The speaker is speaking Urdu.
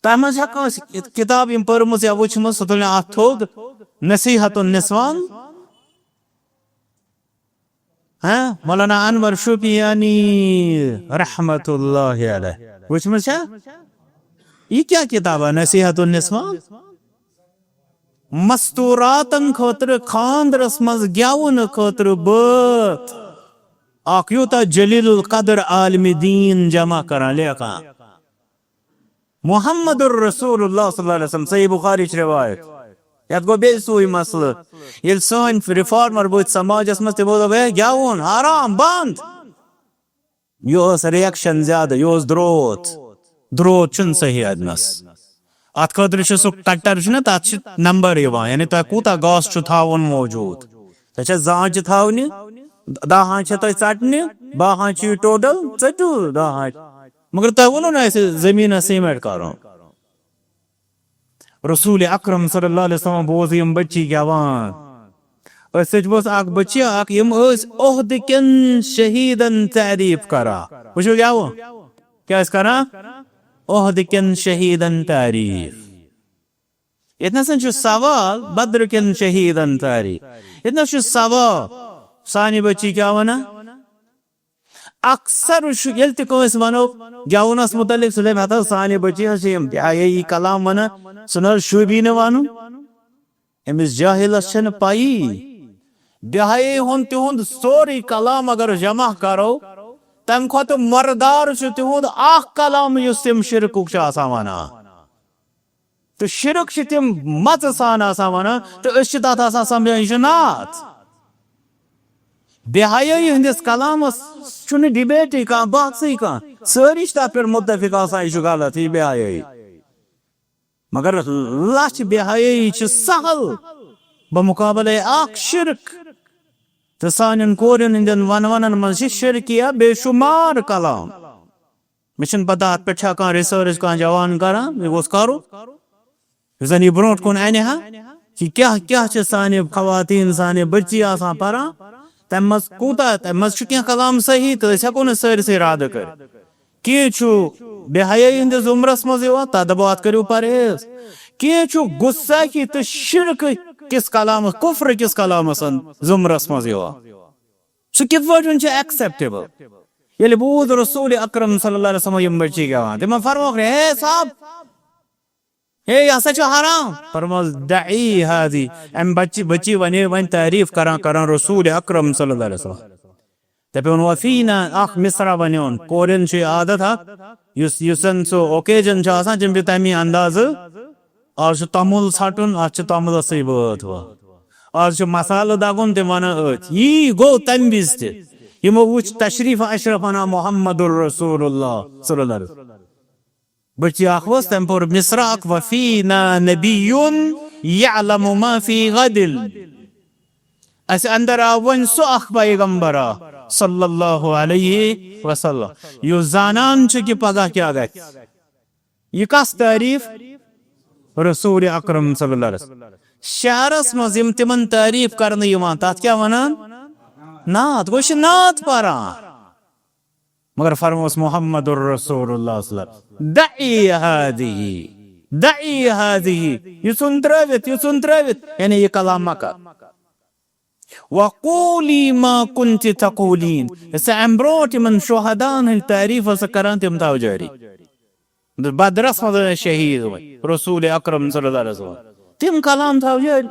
تم مز کتاب یم پرمز یا وچھم سہ تل ات تھوٚد نصیحت النسوان مولانا انور شوپیانی رحمت اللہ علیہ وچھم یہ کیا کتاب ہے نصیحت النسوان مستوراتن خاطر خاندرس مز گیون خاطر بات اخ یوتا جلیل القدر عالم دین جمع کران لیکان محمد الرسول اللہ صلی اللہ علیہ وسلم صحیح بخاری روایت یت گو بی سوئی مسئلہ یل سن ریفارمر بوت سماجس مز تہ بولو گیون حرام بند یہ ریئیکشن زیادہ یہ دروت چھ صحیح ادنس ات خاطر سہ کٹر تک نمبر یعنی تہ کوتا گاس تھاون موجود تہ زانچ تھاونہ 10 ہان تہ ژٹنہ 12 ہان ٹوٹل ژٹو 10 ہان مگر تہ ونو نا اسے زمین سیمنٹ کرو رسول اکرم صلی اللہ علیہ وسلم بوز یم بچی گیوان سچ بوز اک بچی اک یم عہد کن شہیدن تعریف کرا وچھو گیو کیا اس کرا عہد کن شہیدن تعریف اتنا سن سوال بدر کن شہیدن تعریف اتنا سوال سانی بچی کیا ونا اکثر یل تہ کنس ونو گیونس متعلق سلیم ہتا سانی بچی ہم یہ کلام ونا سن شوبی نہ ون امس جاہلس چھ پائی دہائی ہند تہد سوری کلام اگر جمع کرو تم کھت مردار تہد اخ کلام اس تم شرک ونان تو شرک تم مت سان ونان تو اس تک سمجھان یہ نات بہائی ہندس کلامس چھ ڈبیٹ کھانا بحثی کھانا ساری تر پہ متفق آسان یہ غلط یہ بہائی مگر لچھ بہائی سہل بمقابلے اخ شرک تو سان کورین ہندین ون مز شرکیہ بے شمار کلام مجھے پتہ ات پہ کھانا ریسرچ کھانا جوان کران یہ گوس کرو زن یہ برو کن انہا کہ کیا سانے خواتین سانے بچی آسان پران تم مز کوتا تم مز کی کلام صحیح تو ہیکو نا سرسے رد کر کی بہائی ہندس زمرس مز تد بات کرو پرہیز کی گستاخی تو شرک کس کلام کفر کس کلام زمرس مز سہ کت پہ ایکسیپٹیبل یل بود رسول اکرم صلی اللہ علیہ وسلم یم بچی گوان تم فرموک ہے صاحب یہ ہسا حرام فرموس دعی ہادی ام بچی ونے ون تعریف کران رسول اکرم صلی اللہ علیہ وسلم دپون وفینا اخ مصرا ونیون کورین عادت یسن سو اوکیجن تم تمی انداز آج تمل ژھٹن ات تمل سی بات آج مسالہ دگن تم ونان یہ گو تمہ وز تمو وچ تشریف اشرف انا محمد الرسول اللہ صلی اللہ علیہ وسلم بچی اخ وس تم پور مصرا اخ وفینا نبی یعلم ما فی غد اس اندر ون سو اخ پیغمبرا صلی اللہ علیہ وسلم یہ زانان کہ پگہ کیا گھر یہ کس تعریف رسول اکرم صلی اللہ علیہ وسلم شہرس مز تمن تعریف کرنے تات کیا ونان نعت گوش نعت پران مگر فرموس محمد الرسول اللہ صلی اللہ علیہ وسلم دعی هذه یہ سن تروت یعنی یہ کلام مکہ وقولی ما کنت تقولین اس امبروٹ من شہدان تعریف کران تم تاو جاری بدرس مدن شہید رسول اکرم صلی اللہ علیہ وسلم تم کلام تاو جاری